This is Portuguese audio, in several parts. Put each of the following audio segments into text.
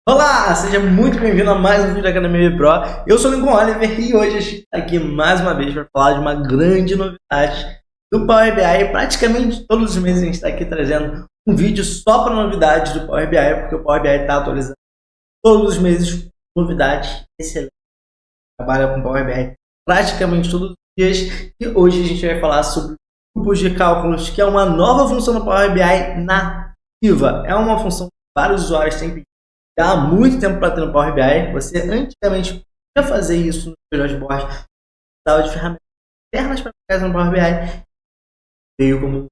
Olá, seja muito bem-vindo a mais um vídeo da Academia B Pro. Eu sou o Lincoln Oliver e hoje a gente está aqui mais uma vez para falar de uma grande novidade do Power BI. Praticamente todos os meses a gente está aqui trazendo um vídeo só para novidades do Power BI, porque o Power BI está atualizando todos os meses novidades excelentes. Trabalha com Power BI praticamente todos os dias e hoje a gente vai falar sobre grupos de cálculos, que é uma nova função do Power BI nativa. É uma função que vários usuários têm pedido há muito tempo para ter no Power BI. Você antigamente podia fazer isso no seu dashboard, precisava de ferramentas internas para fazer no Power BI. Veio como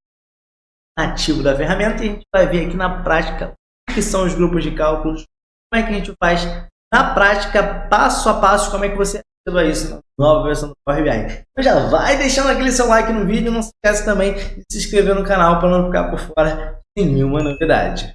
nativo da ferramenta e a gente vai ver aqui na prática o que são os grupos de cálculos, como é que a gente faz na prática, passo a passo, como é que você ativa isso na nova versão do Power BI. Então já vai deixando aquele seu like no vídeo, não se esquece também de se inscrever no canal para não ficar por fora de nenhuma novidade.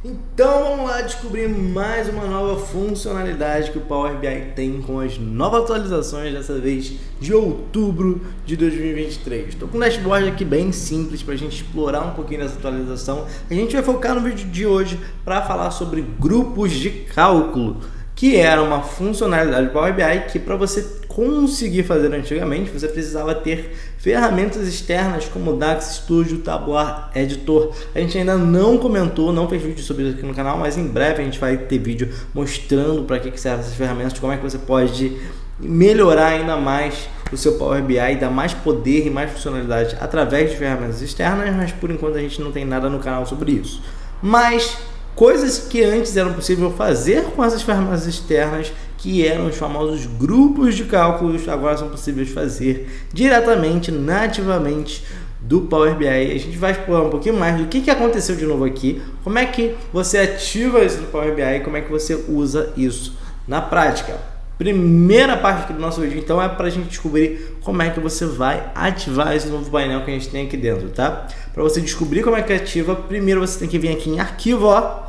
Então vamos lá descobrir mais uma nova funcionalidade que o Power BI tem com as novas atualizações, dessa vez de outubro de 2023. Estou com um dashboard aqui bem simples para a gente explorar um pouquinho dessa atualização. A gente vai focar no vídeo de hoje para falar sobre grupos de cálculo, que era uma funcionalidade do Power BI que, para você conseguir fazer antigamente, você precisava ter ferramentas externas como DAX Studio, Tabular, Editor. A gente ainda não comentou, não fez vídeo sobre isso aqui no canal, mas em breve a gente vai ter vídeo mostrando para que servem essas ferramentas, como é que você pode melhorar ainda mais o seu Power BI, dar mais poder e mais funcionalidade através de ferramentas externas, mas por enquanto a gente não tem nada no canal sobre isso. Mas coisas que antes eram possível fazer com essas ferramentas externas, que eram os famosos grupos de cálculos, agora são possíveis fazer diretamente, nativamente do Power BI. A gente vai explorar um pouquinho mais do que aconteceu de novo aqui, como é que você ativa isso no Power BI e como é que você usa isso na prática. Primeira parte aqui do nosso vídeo, então, é para a gente descobrir como é que você vai ativar esse novo painel que a gente tem aqui dentro, tá? Para você descobrir como é que ativa, primeiro você tem que vir aqui em arquivo, ó,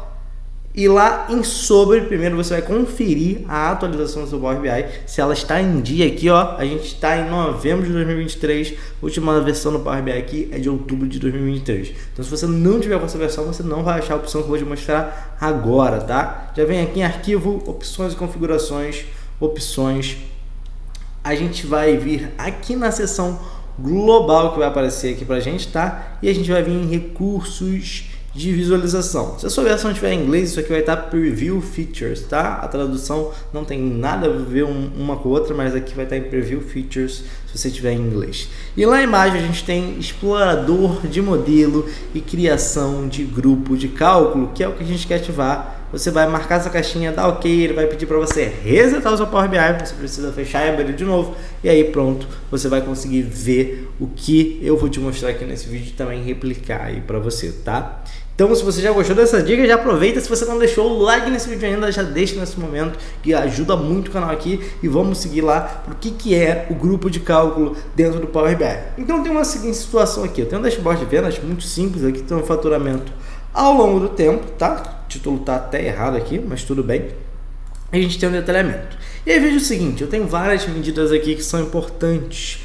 e lá em sobre, primeiro você vai conferir a atualização do seu Power BI, se ela está em dia aqui, ó. A gente está em novembro de 2023, a última versão do Power BI aqui é de outubro de 2023. Então, se você não tiver com essa versão, você não vai achar a opção que eu vou te mostrar agora, tá? Já vem aqui em arquivo, opções e configurações, opções. A gente vai vir aqui na seção global que vai aparecer aqui pra gente, tá? E a gente vai vir em recursos de visualização. Se a sua versão estiver em inglês, isso aqui vai estar Preview Features, tá? A tradução não tem nada a ver uma com a outra, mas aqui vai estar em Preview Features se você estiver em inglês. E lá embaixo a gente tem explorador de modelo e criação de grupo de cálculo, que é o que a gente quer ativar. Você vai marcar essa caixinha, dá ok, ele vai pedir para você resetar o seu Power BI, você precisa fechar e abrir de novo, e aí pronto, você vai conseguir ver o que eu vou te mostrar aqui nesse vídeo e também replicar aí para você, tá? Então, se você já gostou dessa dica, já aproveita. Se você não deixou o like nesse vídeo ainda, já deixa nesse momento, que ajuda muito o canal aqui, e vamos seguir lá para o que é o grupo de cálculo dentro do Power BI. Então, tem uma seguinte situação aqui, eu tenho um dashboard de vendas muito simples, aqui tem um faturamento ao longo do tempo, tá? O título tá até errado aqui, mas tudo bem. A gente tem um detalhamento. E aí veja o seguinte, eu tenho várias medidas aqui que são importantes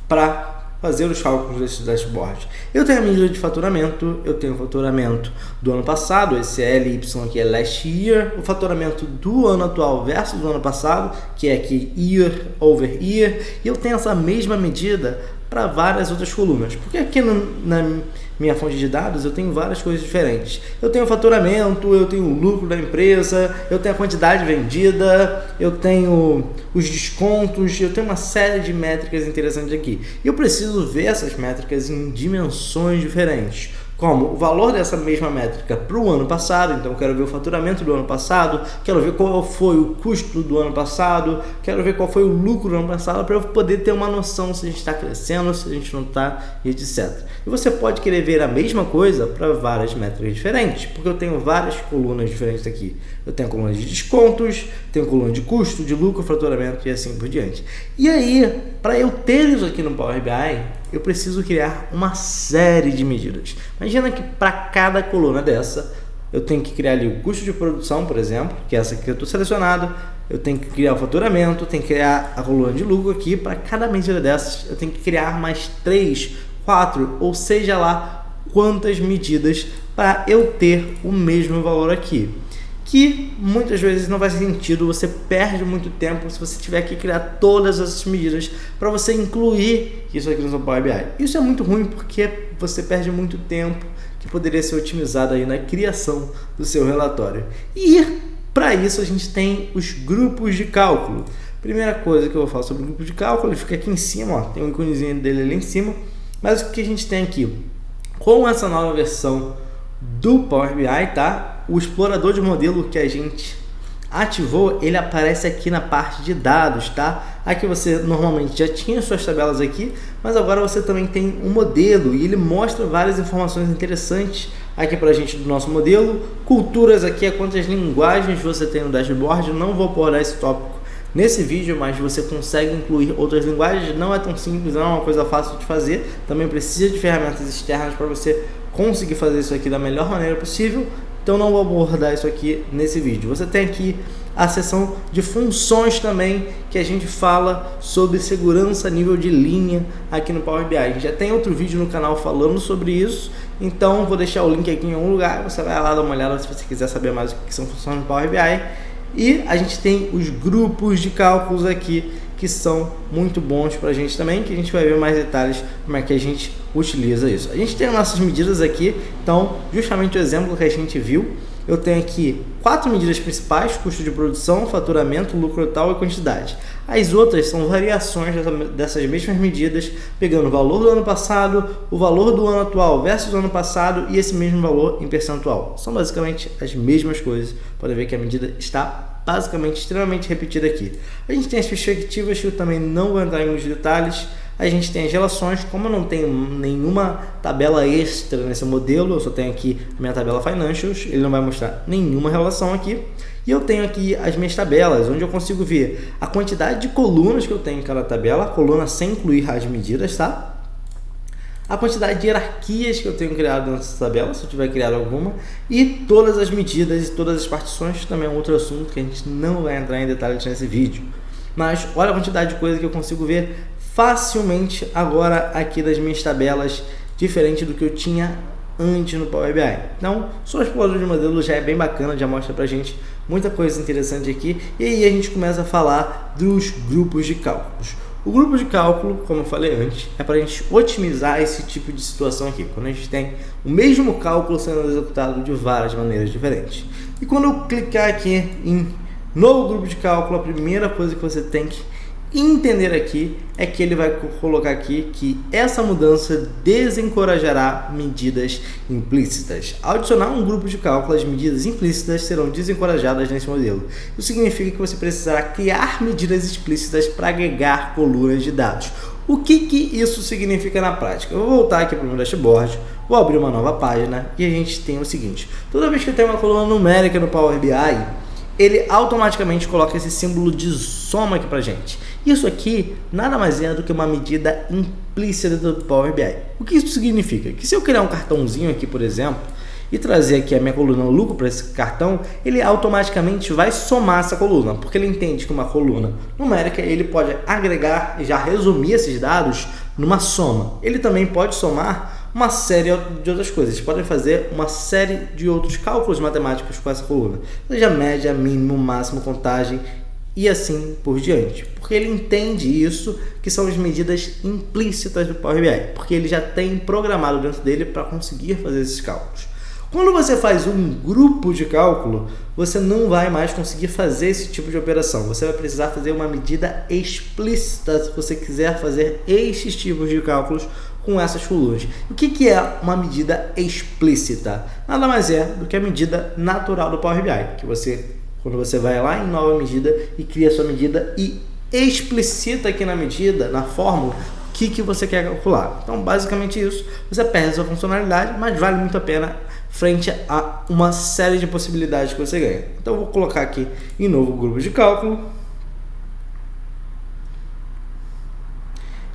para fazer os cálculos desse dashboard. Eu tenho a medida de faturamento, eu tenho o faturamento do ano passado, esse LY aqui é last year, o faturamento do ano atual versus do ano passado, que é aqui year over year, e eu tenho essa mesma medida para várias outras colunas, porque aqui na minha fonte de dados eu tenho várias coisas diferentes. Eu tenho o faturamento, eu tenho o lucro da empresa, eu tenho a quantidade vendida, eu tenho os descontos, eu tenho uma série de métricas interessantes aqui. E eu preciso ver essas métricas em dimensões diferentes, como o valor dessa mesma métrica para o ano passado. Então eu quero ver o faturamento do ano passado, quero ver qual foi o custo do ano passado, quero ver qual foi o lucro do ano passado, para eu poder ter uma noção se a gente está crescendo, se a gente não está, e etc. E você pode querer ver a mesma coisa para várias métricas diferentes, porque eu tenho várias colunas diferentes aqui. Eu tenho a coluna de descontos, tenho a coluna de custo, de lucro, faturamento e assim por diante. E aí, para eu ter isso aqui no Power BI, eu preciso criar uma série de medidas. Imagina que para cada coluna dessa, eu tenho que criar ali o custo de produção, por exemplo, que é essa que eu estou selecionado, eu tenho que criar o faturamento, tenho que criar a coluna de lucro aqui. Para cada medida dessas, eu tenho que criar mais 3, 4, ou seja lá quantas medidas para eu ter o mesmo valor aqui. Que muitas vezes não faz sentido, você perde muito tempo se você tiver que criar todas essas medidas para você incluir isso aqui no seu Power BI. Isso é muito ruim porque você perde muito tempo que poderia ser otimizado aí na criação do seu relatório. E para isso a gente tem os grupos de cálculo. Primeira coisa que eu vou falar sobre o grupo de cálculo, ele fica aqui em cima, ó, tem um íconezinho dele ali em cima. Mas o que a gente tem aqui? Com essa nova versão do Power BI, tá? O explorador de modelo que a gente ativou, ele aparece aqui na parte de dados, tá? Aqui você normalmente já tinha suas tabelas aqui, mas agora você também tem um modelo e ele mostra várias informações interessantes aqui pra gente do nosso modelo. Culturas aqui é quantas linguagens você tem no dashboard. Não vou abordar esse tópico nesse vídeo, mas você consegue incluir outras linguagens. Não é tão simples, não é uma coisa fácil de fazer. Também precisa de ferramentas externas para você conseguir fazer isso aqui da melhor maneira possível. Então não vou abordar isso aqui nesse vídeo. Você tem aqui a seção de funções também, que a gente fala sobre segurança a nível de linha aqui no Power BI. A gente já tem outro vídeo no canal falando sobre isso, então vou deixar o link aqui em algum lugar. Você vai lá dar uma olhada se você quiser saber mais o que são funções do Power BI. E a gente tem os grupos de cálculos aqui, que são muito bons para a gente também, que a gente vai ver mais detalhes como é que a gente utiliza isso. A gente tem as nossas medidas aqui, então justamente o exemplo que a gente viu, eu tenho aqui 4 medidas principais: custo de produção, faturamento, lucro total e quantidade. As outras são variações dessas mesmas medidas, pegando o valor do ano passado, o valor do ano atual versus o ano passado e esse mesmo valor em percentual. São basicamente as mesmas coisas. Pode ver que a medida está basicamente extremamente repetida aqui. A gente tem as perspectivas, que eu também não vou entrar em muitos detalhes. A gente tem as relações. Como eu não tenho nenhuma tabela extra nesse modelo, eu só tenho aqui a minha tabela Financials, ele não vai mostrar nenhuma relação aqui. E eu tenho aqui as minhas tabelas, onde eu consigo ver a quantidade de colunas que eu tenho em cada tabela, coluna sem incluir as medidas, tá? A quantidade de hierarquias que eu tenho criado nessa tabela, se eu tiver criado alguma, e todas as medidas e todas as partições, que também é um outro assunto que a gente não vai entrar em detalhes nesse vídeo. Mas olha a quantidade de coisa que eu consigo ver facilmente agora aqui das minhas tabelas, diferente do que eu tinha antes no Power BI. Então, só o explorador de modelo já é bem bacana, já mostra pra gente muita coisa interessante aqui. E aí a gente começa a falar dos grupos de cálculos. O grupo de cálculo, como eu falei antes, é para a gente otimizar esse tipo de situação aqui, quando a gente tem o mesmo cálculo sendo executado de várias maneiras diferentes. E quando eu clicar aqui em novo grupo de cálculo, a primeira coisa que você tem que entender aqui é que ele vai colocar aqui que essa mudança desencorajará medidas implícitas. Ao adicionar um grupo de cálculo, as medidas implícitas serão desencorajadas nesse modelo. Isso significa que você precisará criar medidas explícitas para agregar colunas de dados. O que isso significa na prática? Eu vou voltar aqui para o meu dashboard, vou abrir uma nova página e a gente tem o seguinte: toda vez que eu tenho uma coluna numérica no Power BI, ele automaticamente coloca esse símbolo de soma aqui pra gente. Isso aqui nada mais é do que uma medida implícita do Power BI. O que isso significa? Que se eu criar um cartãozinho aqui, por exemplo, e trazer aqui a minha coluna lucro para esse cartão, ele automaticamente vai somar essa coluna, porque ele entende que uma coluna numérica ele pode agregar e já resumir esses dados numa soma. Ele também pode somar uma série de outras coisas. Podem fazer uma série de outros cálculos matemáticos com essa coluna, seja média, mínimo, máximo, contagem e assim por diante, porque ele entende isso, que são as medidas implícitas do Power BI, porque ele já tem programado dentro dele para conseguir fazer esses cálculos. Quando você faz um grupo de cálculo, você não vai mais conseguir fazer esse tipo de operação. Você vai precisar fazer uma medida explícita se você quiser fazer esses tipos de cálculos com essas colunas. O que é uma medida explícita? Nada mais é do que a medida natural do Power BI, que quando você vai lá em nova medida e cria a sua medida e explicita aqui na medida, na fórmula, o que você quer calcular. Então, basicamente isso. Você perde a sua funcionalidade, mas vale muito a pena frente a uma série de possibilidades que você ganha. Então, eu vou colocar aqui em novo grupo de cálculo.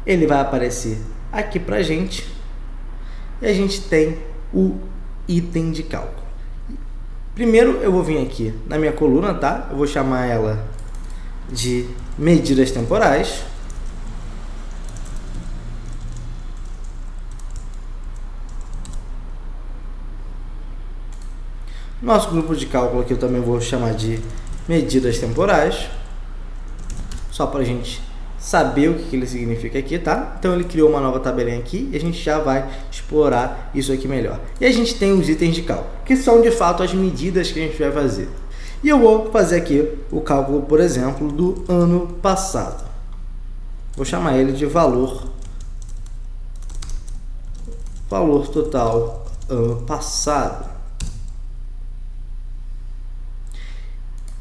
Ele vai aparecer aqui pra gente. E a gente tem o item de cálculo. Primeiro eu vou vir aqui na minha coluna, tá? Eu vou chamar ela de medidas temporais. Nosso grupo de cálculo aqui eu também vou chamar de medidas temporais, só para a gente saber o que ele significa aqui, tá? Então ele criou uma nova tabelinha aqui e a gente já vai explorar isso aqui melhor. E a gente tem os itens de cálculo, que são de fato as medidas que a gente vai fazer. E eu vou fazer aqui o cálculo, por exemplo, do ano passado. Vou chamar ele de valor total ano passado.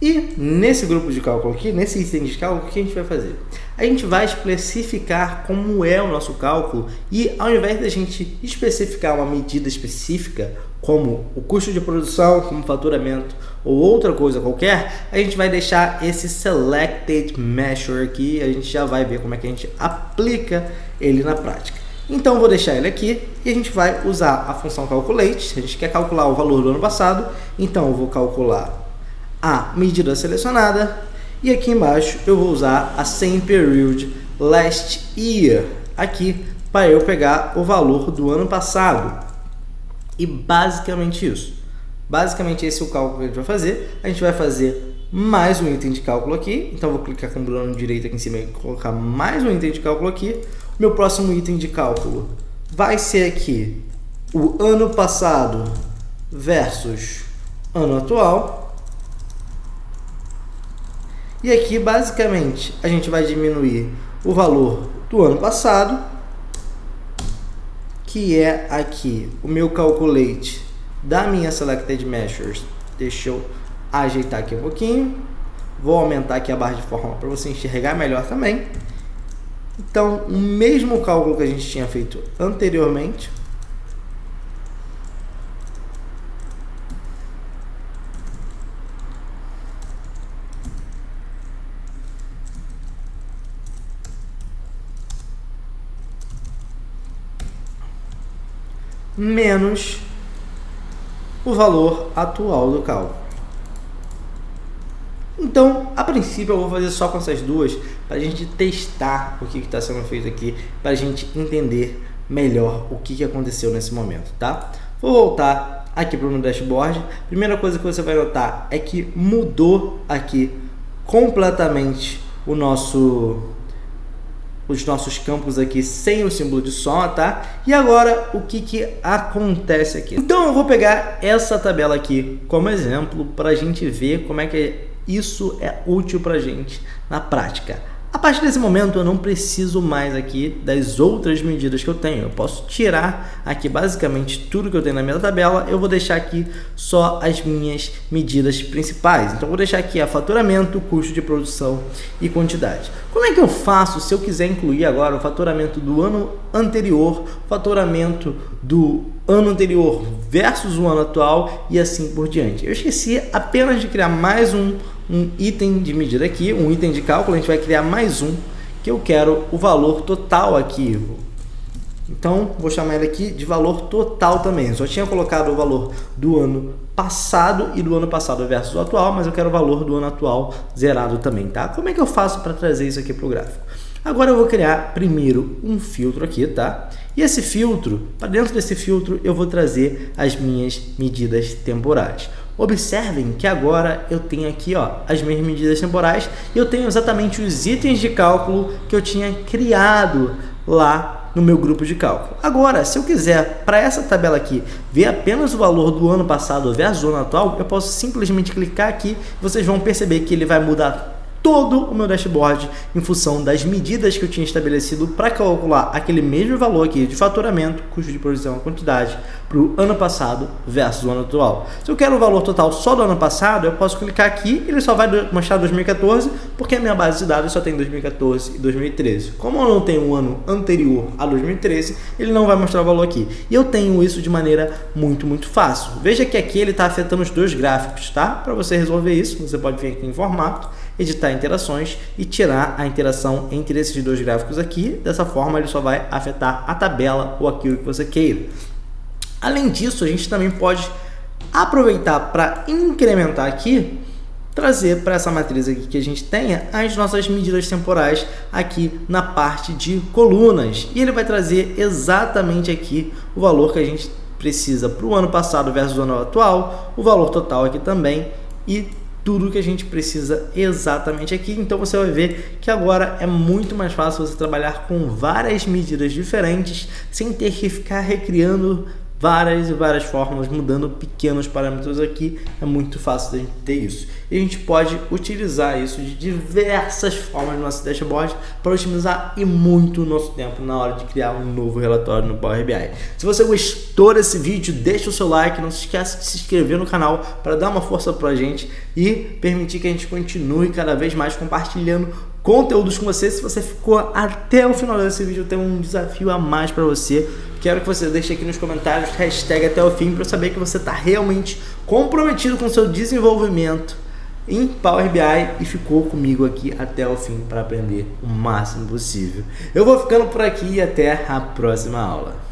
E nesse grupo de cálculo aqui, nesse item de cálculo, o que a gente vai fazer? A gente vai especificar como é o nosso cálculo e ao invés da gente especificar uma medida específica, como o custo de produção, como faturamento ou outra coisa qualquer, a gente vai deixar esse selected measure aqui e a gente já vai ver como é que a gente aplica ele na prática. Então eu vou deixar ele aqui e a gente vai usar a função calculate. A gente quer calcular o valor do ano passado, então eu vou calcular a medida selecionada e aqui embaixo eu vou usar a same period last year aqui para eu pegar o valor do ano passado. E basicamente isso. Basicamente esse é o cálculo que a gente vai fazer. A gente vai fazer mais um item de cálculo aqui. Então eu vou clicar com o botão direito aqui em cima e colocar mais um item de cálculo aqui. Meu próximo item de cálculo vai ser aqui o ano passado versus ano atual. E aqui, basicamente, a gente vai diminuir o valor do ano passado, que é aqui o meu calculate da minha selected measures. Deixa eu ajeitar aqui um pouquinho. Vou aumentar aqui a barra de forma para você enxergar melhor também. Então, o mesmo cálculo que a gente tinha feito anteriormente. Menos o valor atual do cálculo. Então, a princípio, eu vou fazer só com essas duas para a gente testar o que está sendo feito aqui, para a gente entender melhor o que aconteceu nesse momento, tá? Vou voltar aqui para o meu dashboard. Primeira coisa que você vai notar é que mudou aqui completamente os nossos campos aqui sem o símbolo de soma, tá? E agora, o que acontece aqui? Então, eu vou pegar essa tabela aqui como exemplo para a gente ver como é que isso é útil para a gente na prática. A partir desse momento, eu não preciso mais aqui das outras medidas que eu tenho. Eu posso tirar aqui basicamente tudo que eu tenho na minha tabela. Eu vou deixar aqui só as minhas medidas principais. Então, eu vou deixar aqui a faturamento, custo de produção e quantidade. Como é que eu faço se eu quiser incluir agora o faturamento do ano anterior, faturamento do ano anterior versus o ano atual e assim por diante? Eu esqueci apenas de criar mais um item de medida aqui, um item de cálculo. A gente vai criar mais um, que eu quero o valor total aqui. Então, vou chamar ele aqui de valor total também. Eu só tinha colocado o valor do ano passado e do ano passado versus o atual, mas eu quero o valor do ano atual zerado também, tá? Como é que eu faço para trazer isso aqui para o gráfico? Agora eu vou criar primeiro um filtro aqui, tá? E esse filtro, para dentro desse filtro, eu vou trazer as minhas medidas temporais. Observem que agora eu tenho aqui, ó, as minhas medidas temporais e eu tenho exatamente os itens de cálculo que eu tinha criado lá no meu grupo de cálculo. Agora, se eu quiser, para essa tabela aqui, ver apenas o valor do ano passado versus o ano atual, eu posso simplesmente clicar aqui e vocês vão perceber que ele vai mudar todo o meu dashboard em função das medidas que eu tinha estabelecido para calcular aquele mesmo valor aqui de faturamento, custo de produção e quantidade para o ano passado versus o ano atual. Se eu quero o valor total só do ano passado, eu posso clicar aqui e ele só vai mostrar 2014, porque a minha base de dados só tem 2014 e 2013. Como eu não tenho um ano anterior a 2013, ele não vai mostrar o valor aqui. E eu tenho isso de maneira muito fácil. Veja que aqui ele está afetando os dois gráficos, tá? Para você resolver isso, você pode vir aqui em formato, editar interações e tirar a interação entre esses dois gráficos aqui. Dessa forma, ele só vai afetar a tabela ou aquilo que você queira. Além disso, a gente também pode aproveitar para incrementar aqui, trazer para essa matriz aqui que a gente tenha as nossas medidas temporais aqui na parte de colunas. E ele vai trazer exatamente aqui o valor que a gente precisa para o ano passado versus o ano atual, o valor total aqui também e tudo que a gente precisa exatamente aqui. Então você vai ver que agora é muito mais fácil você trabalhar com várias medidas diferentes sem ter que ficar recriando várias e várias fórmulas, mudando pequenos parâmetros aqui. É muito fácil de ter isso. E a gente pode utilizar isso de diversas formas no nosso dashboard para otimizar e muito o nosso tempo na hora de criar um novo relatório no Power BI. Se você gostou desse vídeo, deixa o seu like, não se esqueça de se inscrever no canal para dar uma força para a gente e permitir que a gente continue cada vez mais compartilhando conteúdos com você. Se você ficou até o final desse vídeo, tem um desafio a mais para você. Quero que você deixe aqui nos comentários hashtag até o fim para eu saber que você está realmente comprometido com o seu desenvolvimento em Power BI e ficou comigo aqui até o fim para aprender o máximo possível. Eu vou ficando por aqui e até a próxima aula.